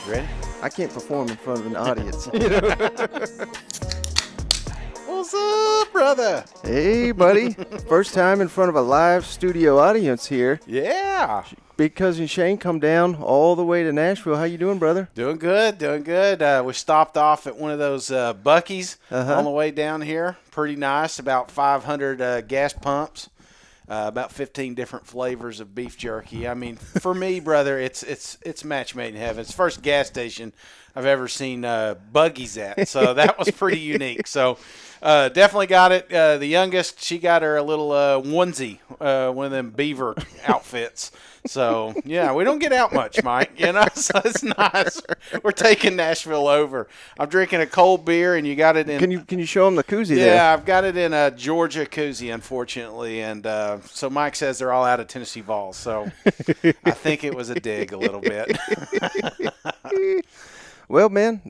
Ready? I can't perform in front of an audience. What's up, brother? Hey, buddy. First time in front of a live studio audience here. Yeah. Big cousin Shane come down all the way to Nashville. How you doing, brother? Doing good, doing good. We stopped off at one of those Buc-ee's on the way down here. Pretty nice, about 500 gas pumps. About 15 different flavors of beef jerky. I mean, for me, brother, it's match made in heaven. It's the first gas station I've ever seen buggies at, so that was pretty unique. So definitely got it. The youngest, she got her a little onesie, one of them beaver outfits. So, yeah, we don't get out much, Mike, so it's nice. We're taking Nashville over. I'm drinking a cold beer, and you got it in. Can you show them the koozie there? Yeah, I've got it in a Georgia koozie, unfortunately, and so Mike says they're all out of Tennessee Vols, so I think it was a dig a little bit. Well, man,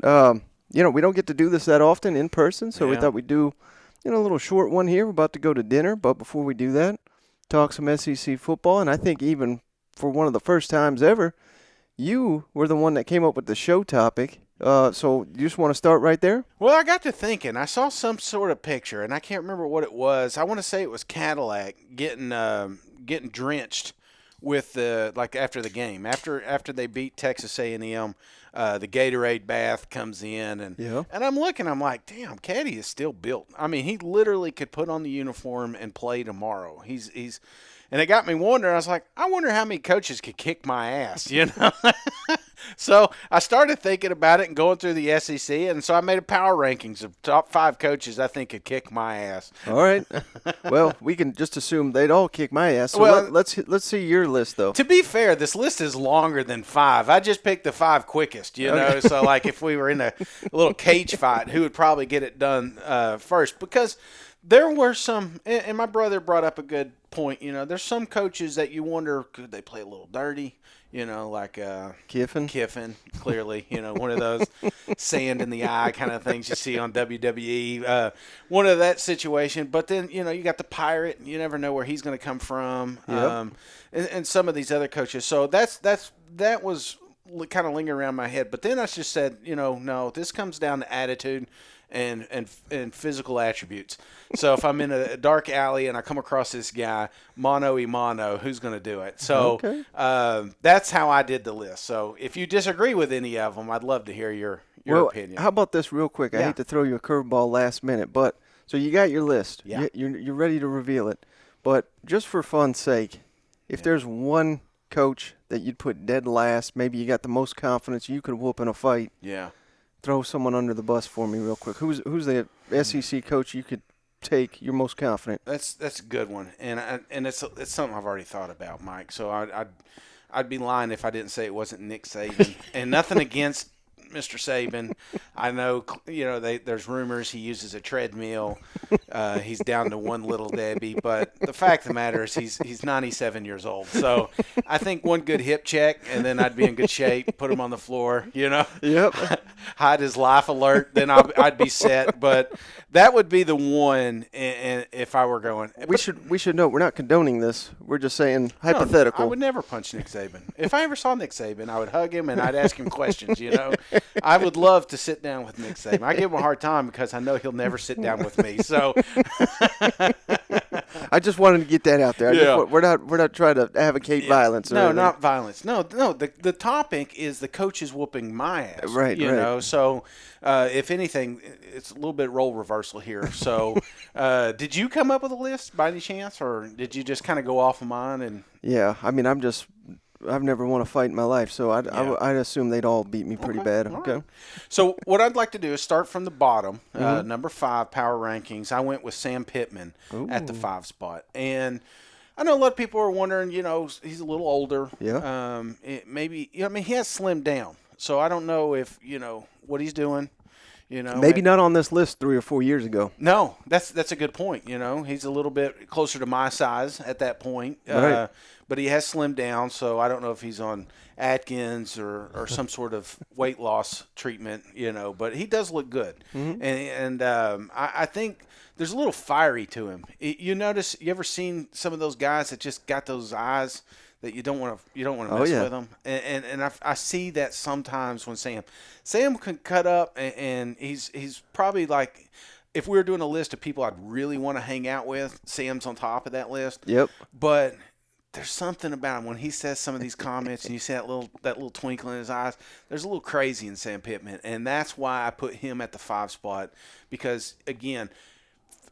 we don't get to do this that often in person, so we thought we'd do, a little short one here. We're about to go to dinner, but before we do that, talk some SEC football, and I think even for one of the first times ever, you were the one that came up with the show topic. So you just want to start right there? Well, I got to thinking. I saw some sort of picture, and I can't remember what it was. I want to say it was Cadillac getting drenched with after the game, after they beat Texas A&M. The Gatorade bath comes in, and I'm looking. I'm like, damn, Caddy is still built. I mean, he literally could put on the uniform and play tomorrow. And it got me wondering. I was like, I wonder how many coaches could kick my ass, So I started thinking about it and going through the SEC, and so I made a power rankings of top 5 coaches I think could kick my ass. All right. Well, we can just assume they'd all kick my ass. So let's see your list, though. To be fair, this list is longer than 5. I just picked the 5 quickest, Okay. So, like, if we were in a little cage fight, who would probably get it done first? Because there were some, and my brother brought up a good point, there's some coaches that you wonder, could they play a little dirty? Like Kiffin, clearly, one of those sand in the eye kind of things you see on WWE. One of that situation. But then, you got the Pirate. You never know where he's going to come from. Yep. And some of these other coaches. So that was kind of lingering around my head. But then I just said, no, this comes down to attitude and physical attributes. So if I'm in a dark alley and I come across this guy, mano a mano, who's going to do it? So that's how I did the list. So if you disagree with any of them, I'd love to hear your opinion. How about this real quick? I hate to throw you a curveball last minute, but so you got your list. Yeah. You're ready to reveal it. But just for fun's sake, if there's one coach that you'd put dead last, maybe you got the most confidence you could whoop in a fight. Yeah. Throw someone under the bus for me real quick. Who's the SEC coach you could take you're most confident? That's a good one, and it's something I've already thought about, Mike. So I'd be lying if I didn't say it wasn't Nick Saban, and nothing against Mr. Saban. I know there's rumors he uses a treadmill. He's down to one little Debbie, but the fact of the matter is he's 97 years old. So I think one good hip check, and then I'd be in good shape. Put him on the floor, Yep. Hide his life alert, then I'd be set. But that would be the one, and if I were going. We should note we're not condoning this. We're just saying hypothetical. No, I would never punch Nick Saban. If I ever saw Nick Saban, I would hug him and I'd ask him questions. I would love to sit down with Nick Saban. I give him a hard time because I know he'll never sit down with me. So I just wanted to get that out there. Yeah. We're not trying to advocate violence. No, not violence. No. The topic is the coaches whooping my ass. Right. So if anything, it's a little bit role reversal here. So did you come up with a list by any chance, or did you just kind of go off of mine? And yeah, I mean, I've never won a fight in my life, so I'd assume they'd all beat me pretty bad. Okay. Right. So what I'd like to do is start from the bottom, number 5 power rankings. I went with Sam Pittman at the 5 spot, and I know a lot of people are wondering. He's a little older. Yeah. Maybe he has slimmed down, so I don't know if what he's doing. Maybe not on this list 3 or 4 years ago. No, that's a good point. He's a little bit closer to my size at that point. Right. but he has slimmed down, so I don't know if he's on Atkins or some sort of weight loss treatment, but he does look good. And I think there's a little fiery to him. You ever seen some of those guys that just got those eyes that you don't want to mess with them? And I see that sometimes when Sam can cut up, and he's probably like, if we were doing a list of people I'd really want to hang out with, Sam's on top of that list. Yep. But there's something about him when he says some of these comments, and you see that little twinkle in his eyes. There's a little crazy in Sam Pittman, and that's why I put him at the 5 spot, because again,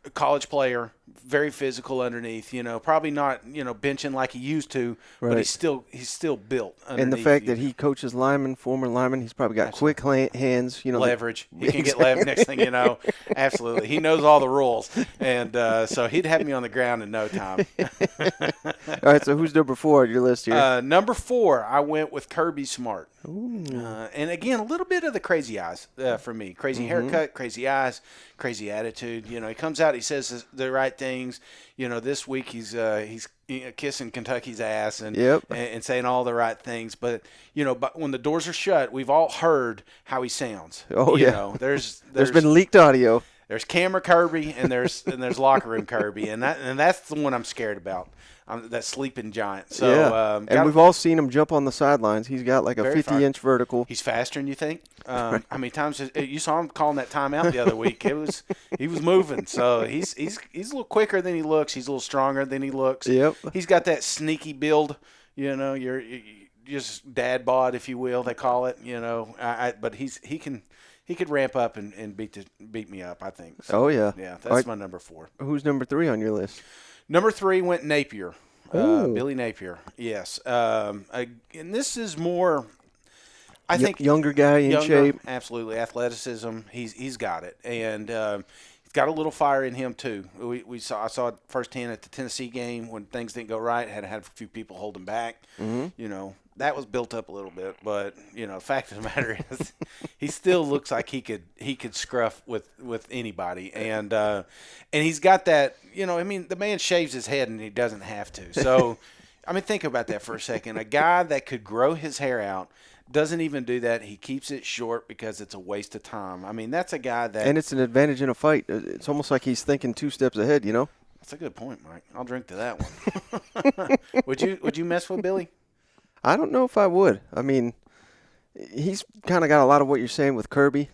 a college player, very physical underneath, probably not, benching like he used to, but he's still built underneath. And the fact that he coaches former linemen, he's probably got quick hands, leverage. He can get leverage next thing you know. Absolutely. He knows all the rules. And so he'd have me on the ground in no time. All right, so who's number 4 on your list here? Number 4, I went with Kirby Smart. And again, a little bit of the crazy eyes for me. Crazy haircut, crazy eyes, crazy attitude. He comes out, he says the right things. This week he's kissing Kentucky's ass and saying all the right things. But but when the doors are shut, we've all heard how he sounds. There's been leaked audio. There's camera Kirby and there's locker room Kirby, and that's the one I'm scared about. That sleeping giant. So and we've all seen him jump on the sidelines. He's got like a 50-inch vertical. He's faster than you think. How many times you saw him calling that timeout the other week? He was moving. So he's a little quicker than he looks. He's a little stronger than he looks. Yep. He's got that sneaky build. You're just dad bod, if you will. They call it. But he could ramp up and beat me up, I think. So, yeah. That's my number 4. Who's number 3 on your list? Number 3 went Napier. Billy Napier. Yes. And this is more, I think, younger guy in shape. Absolutely, athleticism. He's got it, and he's got a little fire in him too. I saw it firsthand at the Tennessee game when things didn't go right. Had a few people hold him back. That was built up a little bit, but the fact of the matter is, he still looks like he could scruff with anybody, and he's got that. The man shaves his head and he doesn't have to. So, think about that for a second. A guy that could grow his hair out doesn't even do that. He keeps it short because it's a waste of time. That's a guy that, and it's an advantage in a fight. It's almost like he's thinking 2 steps ahead. That's a good point, Mike. I'll drink to that one. Would you mess with Billy? I don't know if I would. He's kind of got a lot of what you're saying with Kirby.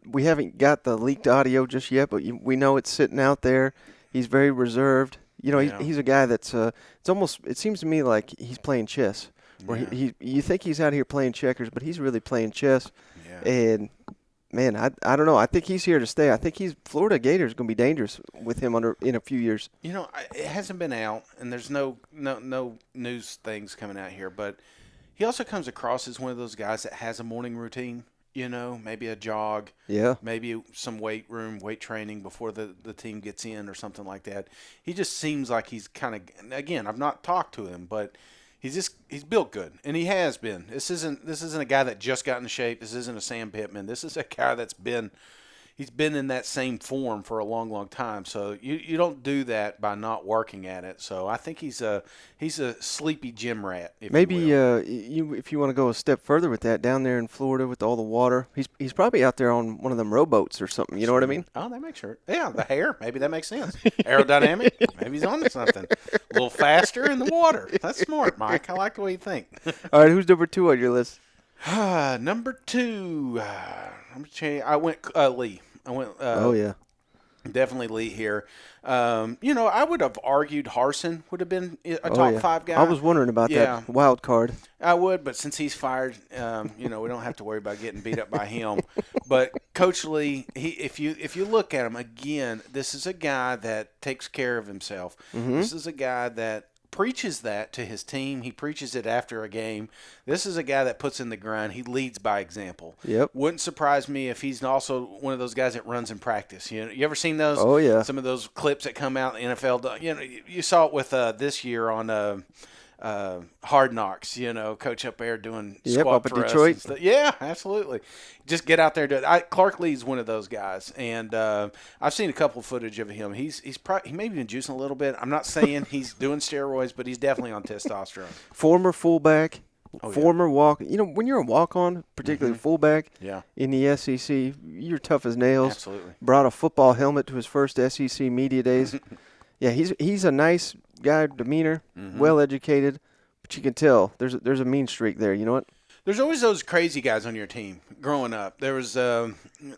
We haven't got the leaked audio just yet, but we know it's sitting out there. He's very reserved. He's a guy that's it seems to me like he's playing chess. Where you think he's out here playing checkers, but he's really playing chess. Yeah. And man, I don't know. I think he's here to stay. I think Florida Gators going to be dangerous with him in a few years. It hasn't been out, and there's no news things coming out here. But he also comes across as one of those guys that has a morning routine. Maybe a jog. Yeah. Maybe some weight training before the team gets in or something like that. He just seems like he's kind of, again, I've not talked to him, but he's built good, and he has been. This isn't a guy that just got into shape. This isn't a Sam Pittman. This is a guy that's been in that same form for a long, long time. So you don't do that by not working at it. So I think he's a sleepy gym rat. Maybe if you want to go a step further with that, down there in Florida with all the water, he's probably out there on one of them rowboats or something. You know what I mean? Oh, that makes sense. Yeah, the hair. Maybe that makes sense. Aerodynamic. Maybe he's onto something. A little faster in the water. That's smart, Mike. I like the way you think. All right, who's number 2 on your list? Number 2. I went Lee. I went. Definitely Lee here. I would have argued Harsin would have been a top 5 guy. I was wondering about that wild card. I would, but since he's fired, we don't have to worry about getting beat up by him. But Coach Lee, if you look at him again, this is a guy that takes care of himself. Mm-hmm. This is a guy that preaches that to his team. He preaches it after a game. This is a guy that puts in the grind. He leads by example. Yep. Wouldn't surprise me if he's also one of those guys that runs in practice. You ever seen those? Oh, yeah. Some of those clips that come out in the NFL. You saw it with this year on Hard Knocks, coach up there doing squat up at thrusts Detroit. and stuff. Yeah, absolutely. Just get out there. Clark Lee's one of those guys, and I've seen a couple of footage of him. He may be juicing a little bit. I'm not saying he's doing steroids, but he's definitely on testosterone. Former fullback. Former yeah. walk. When you're a walk-on, particularly fullback in the SEC, you're tough as nails. Absolutely. Brought a football helmet to his first SEC media days. Yeah, he's a nice guy, demeanor, well-educated, but you can tell there's a mean streak there. You know what? There's always those crazy guys on your team growing up. There was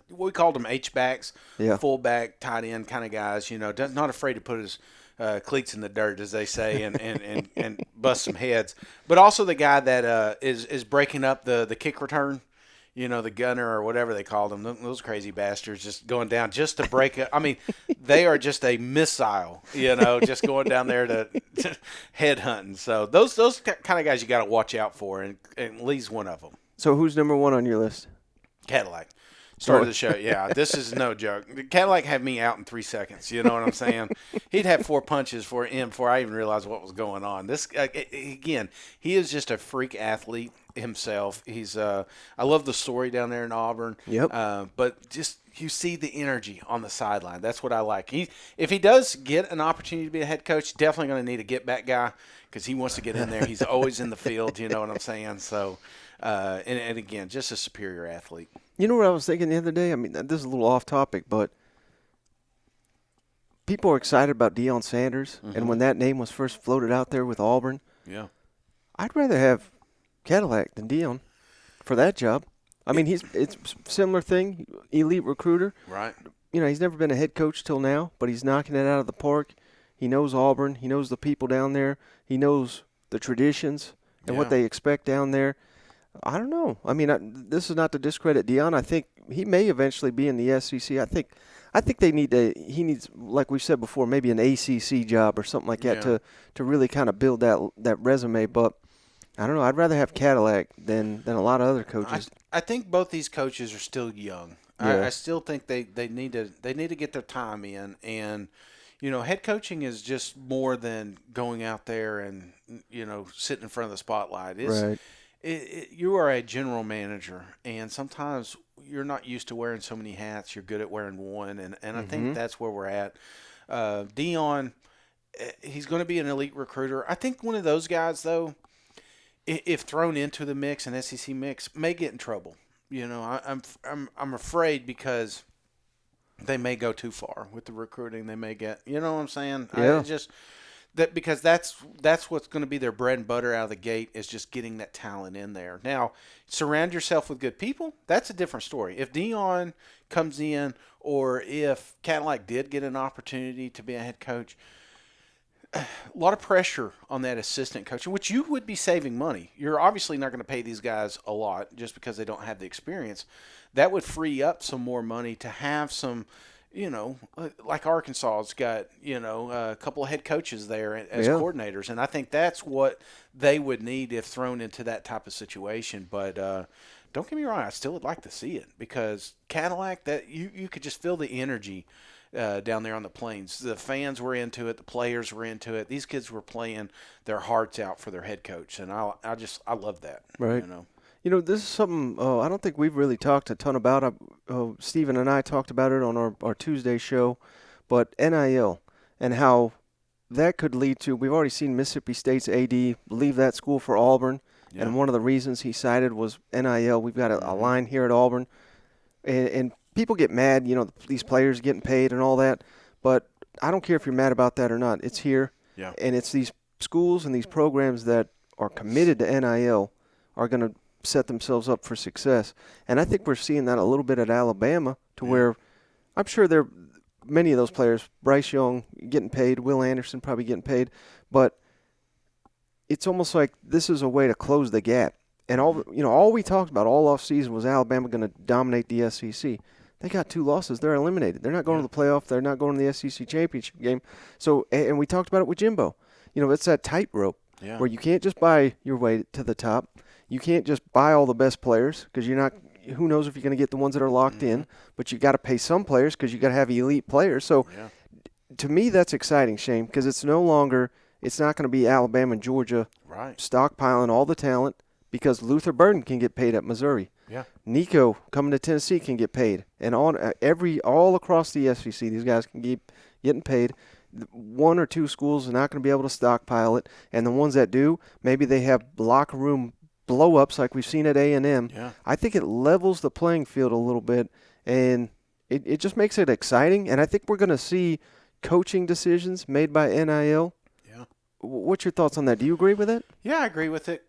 we called them H-backs, fullback, tight end kind of guys, not afraid to put his cleats in the dirt, as they say, and bust some heads. But also the guy that is breaking up the kick return, the gunner or whatever they called them. Those crazy bastards just going down just to break it. I mean, they are just a missile, just going down there to head hunting. So those kind of guys you got to watch out for, and Lee's one of them. So who's number one on your list? Cadillac. Started the show. Yeah, this is no joke. Cadillac had me out in 3 seconds. You know what I'm saying? He'd have 4 punches for him before I even realized what was going on. This again, he is just a freak athlete himself. He's I love the story down there in Auburn. Yep. But just you see the energy on the sideline. That's what I like. If he does get an opportunity to be a head coach, definitely going to need a get back guy because he wants to get in there. He's always in the field. You know what I'm saying? So, and again, just a superior athlete. You know what I was thinking the other day? I mean, this is a little off topic, but people are excited about Deion Sanders, and when that name was first floated out there with Auburn, I'd rather have Cadillac than Deion for that job. I mean, it's a similar thing, elite recruiter. Right. He's never been a head coach till now, but he's knocking it out of the park. He knows Auburn. He knows the people down there. He knows the traditions and what they expect down there. I don't know. I mean, this is not to discredit Deion. I think he may eventually be in the SEC. I think he needs, like we said before, maybe an ACC job or something like that to really kind of build that resume. But I don't know. I'd rather have Cadillac than a lot of other coaches. I think both these coaches are still young. Yeah. I still think they need to get their time in, and head coaching is just more than going out there and sitting in front of the spotlight. Right. You are a general manager, and sometimes you're not used to wearing so many hats. You're good at wearing one, and I think that's where we're at. Deion, he's going to be an elite recruiter. I think one of those guys, though, if thrown into the mix, an SEC mix, may get in trouble. I'm afraid because they may go too far with the recruiting. They may get, you know what I'm saying? Yeah. Because that's what's going to be their bread and butter out of the gate is just getting that talent in there. Now, surround yourself with good people. That's a different story. If Deion comes in, or if Cadillac did get an opportunity to be a head coach, a lot of pressure on that assistant coach, which you would be saving money. You're obviously not going to pay these guys a lot just because they don't have the experience. That would free up some more money to have some. Like Arkansas's got, a couple of head coaches there as coordinators. And I think that's what they would need if thrown into that type of situation. But don't get me wrong, I still would like to see it because Cadillac, that you could just feel the energy down there on the plains. The fans were into it. The players were into it. These kids were playing their hearts out for their head coach. And I love that. Right. This is something I don't think we've really talked a ton about. Stephen and I talked about it on our Tuesday show, but NIL and how that could lead to, we've already seen Mississippi State's AD leave that school for Auburn, and one of the reasons he cited was NIL. We've got a line here at Auburn, and people get mad, these players getting paid and all that, but I don't care if you're mad about that or not. It's here, and it's these schools and these programs that are committed to NIL are going to set themselves up for success. And I think we're seeing that a little bit at Alabama to where I'm sure many of those players, Bryce Young getting paid, Will Anderson probably getting paid, but it's almost like this is a way to close the gap. And all we talked about all offseason was Alabama going to dominate the SEC. They got 2 losses. They're eliminated. They're not going to the playoff. They're not going to the SEC championship game. So, and we talked about it with Jimbo. It's that tightrope where you can't just buy your way to the top. You can't just buy all the best players because you're not – who knows if you're going to get the ones that are locked in. But you got to pay some players because you got to have elite players. So to me that's exciting, Shane, because it's no longer – It's not going to be Alabama and Georgia stockpiling all the talent because Luther Burden can get paid at Missouri. Yeah. Nico coming to Tennessee can get paid. And all across the SEC, these guys can keep getting paid. One or two schools are not going to be able to stockpile it. And the ones that do, maybe they have locker room blow-ups like we've seen at A&M. Yeah. I think it levels the playing field a little bit, and it just makes it exciting. And I think we're going to see coaching decisions made by NIL. Yeah. What's your thoughts on that? Do you agree with it? Yeah, I agree with it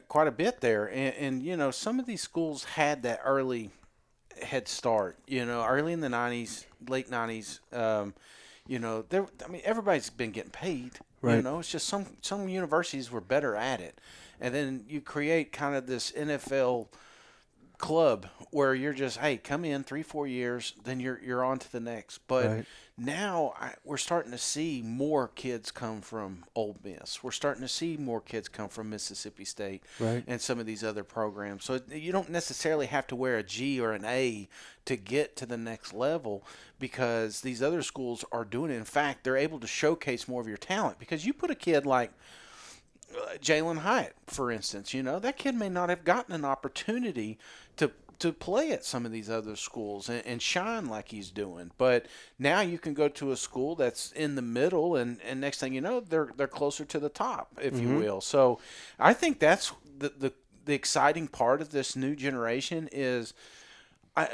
quite a bit there. And, you know, some of these schools had that early head start, you know, early in the 90s, late 90s. You know, everybody's been getting paid. Right. You know, it's just some universities were better at it. And then you create kind of this NFL club where you're just, hey, come in 3-4 years, then you're on to the next. But now we're starting to see more kids come from Ole Miss. We're starting to see more kids come from Mississippi State and some of these other programs. So you don't necessarily have to wear a G or an A to get to the next level because these other schools are doing it. In fact, they're able to showcase more of your talent because you put a kid like Jalen Hyatt, for instance, you know, that kid may not have gotten an opportunity to play at some of these other schools and shine like he's doing. But now you can go to a school that's in the middle, and next thing you know, they're closer to the top, if you will. So I think that's the exciting part of this new generation is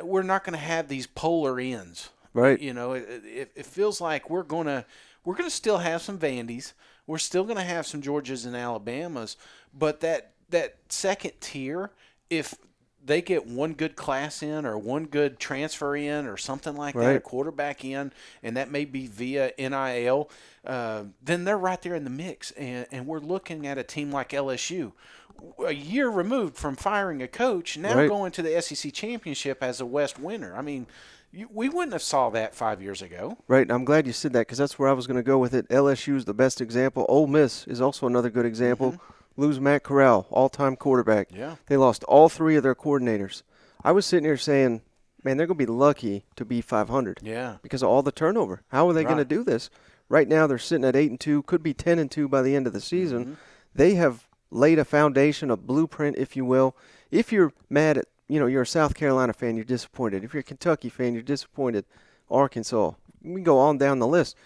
we're not going to have these polar ends. Right. You know, it feels like we're gonna still have some Vandy's. We're still going to have some Georgias and Alabamas, but that second tier, if they get one good class in or one good transfer in or something like that, a quarterback in, and that may be via NIL, then they're right there in the mix. And we're looking at a team like LSU, a year removed from firing a coach, now going to the SEC championship as a West winner. I mean, we wouldn't have saw that 5 years ago. Right. I'm glad you said that because that's where I was going to go with it. LSU is the best example. Ole Miss is also another good example. Lose Matt Corral, all-time quarterback. Yeah. They lost all three of their coordinators. I was sitting here saying, man, they're going to be lucky to be 500. Yeah. Because of all the turnover. How are they going to do this? Right now they're sitting at 8-2, could be 10-2 by the end of the season. They have laid a foundation, a blueprint, if you will. If you're mad at, you're a South Carolina fan, you're disappointed. If you're a Kentucky fan, you're disappointed. Arkansas. We can go on down the list.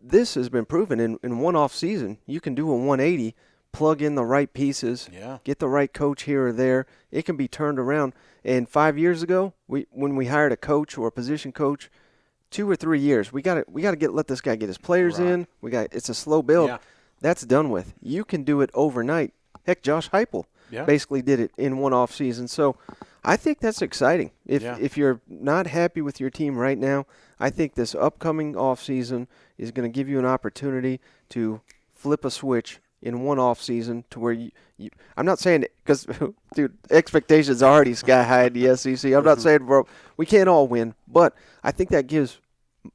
This has been proven in one off season. You can do a 180, plug in the right pieces, get the right coach here or there. It can be turned around. And 5 years ago, when we hired a coach or a position coach, 2 or 3 years, we got to let this guy get his players in. It's a slow build. Yeah. That's done with. You can do it overnight. Heck, Josh Heupel basically did it in one off season. So I think that's exciting. If you're not happy with your team right now, I think this upcoming off season is going to give you an opportunity to flip a switch in one off season to where you I'm not saying because dude, expectations are already sky high in the SEC. I'm not saying we can't all win, but I think that gives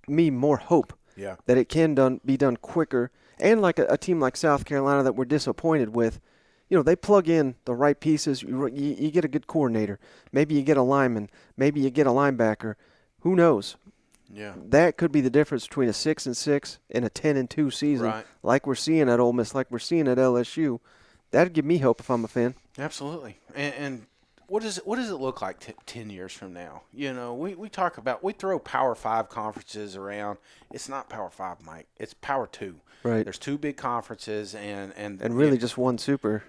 me more hope that it can be done quicker. And like a team like South Carolina that we're disappointed with, they plug in the right pieces. You get a good coordinator. Maybe you get a lineman. Maybe you get a linebacker. Who knows? Yeah. That could be the difference between a 6-6 and a 10-2 season, like we're seeing at Ole Miss, like we're seeing at LSU. That'd give me hope if I'm a fan. Absolutely. And what does it look like 10 years from now? We talk about, we throw Power 5 conferences around. It's not Power 5, Mike. It's Power 2. Right. There's 2 big conferences and really just one super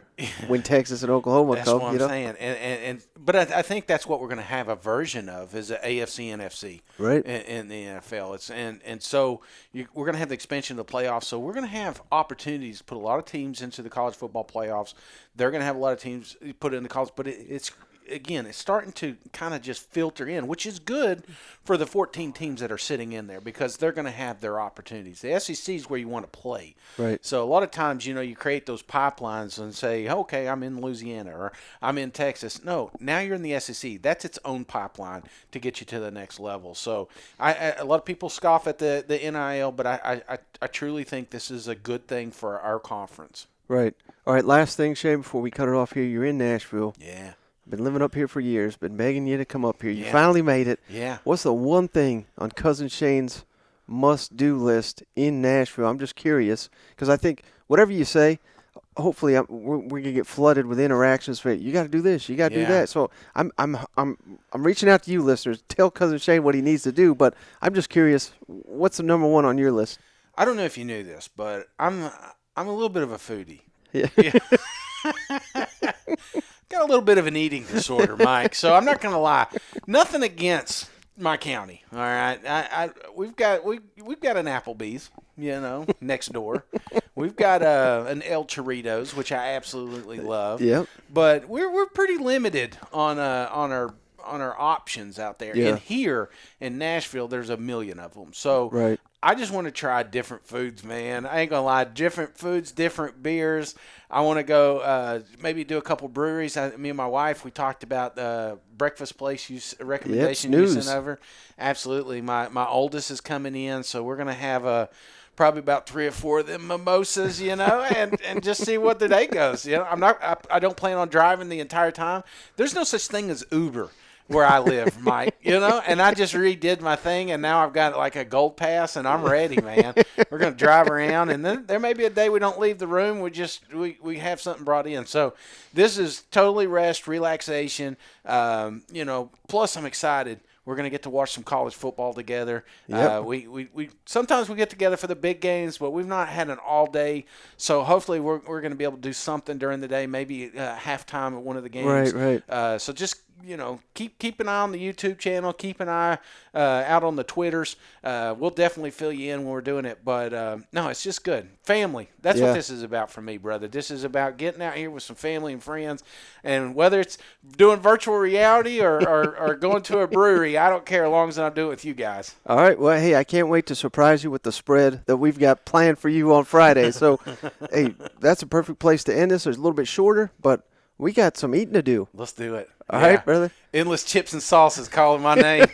when Texas and Oklahoma that's come. That's what I'm saying. But I think that's what we're going to have a version of is the AFC NFC in the NFL. And so we're going to have the expansion of the playoffs. So we're going to have opportunities to put a lot of teams into the college football playoffs. They're going to have a lot of teams put into college, but it's starting to kind of just filter in, which is good for the 14 teams that are sitting in there because they're going to have their opportunities. The SEC is where you want to play. Right. So a lot of times, you create those pipelines and say, okay, I'm in Louisiana or I'm in Texas. No, now you're in the SEC. That's its own pipeline to get you to the next level. So a lot of people scoff at the NIL, but I truly think this is a good thing for our conference. Right. All right, last thing, Shay, before we cut it off here. You're in Nashville. Yeah. Been living up here for years, been begging you to come up here. You finally made it. Yeah. What's the one thing on Cousin Shane's must-do list in Nashville? I'm just curious because I think whatever you say, hopefully we're gonna get flooded with interactions. For you got to do this, you got to do that. So I'm reaching out to you, listeners. Tell Cousin Shane what he needs to do. But I'm just curious, what's the number one on your list? I don't know if you knew this, but I'm a little bit of a foodie. Yeah. Got a little bit of an eating disorder, Mike. So I'm not gonna lie. Nothing against my county. All right, we've got an Applebee's, next door. We've got an El Chorritos, which I absolutely love. Yep. But we're pretty limited on our options out there. Yeah. And here in Nashville, there's a million of them. So right. I just want to try different foods, man. I ain't gonna lie, different foods, different beers. I want to go maybe do a couple breweries. Me and my wife, we talked about the breakfast place recommendation you sent over. Absolutely, my oldest is coming in, so we're gonna have probably about 3 or 4 of them mimosas, and just see what the day goes. I don't plan on driving the entire time. There's no such thing as Uber where I live, Mike, and I just redid my thing, and now I've got like a gold pass, and I'm ready, man. We're going to drive around, and then there may be a day we don't leave the room. We have something brought in. So this is totally rest, relaxation, plus I'm excited. We're going to get to watch some college football together. Yep. We sometimes we get together for the big games, but we've not had an all day. So hopefully we're going to be able to do something during the day, maybe halftime at one of the games. Right. So just keep an eye on the YouTube channel. Keep an eye out on the Twitters. We'll definitely fill you in when we're doing it. But no, it's just good. Family. That's what this is about for me, brother. This is about getting out here with some family and friends. And whether it's doing virtual reality or going to a brewery, I don't care as long as I do it with you guys. All right. Well, hey, I can't wait to surprise you with the spread that we've got planned for you on Friday. So, hey, that's a perfect place to end this. It's a little bit shorter, but we got some eating to do. Let's do it. All right, brother. Endless chips and sauces calling my name.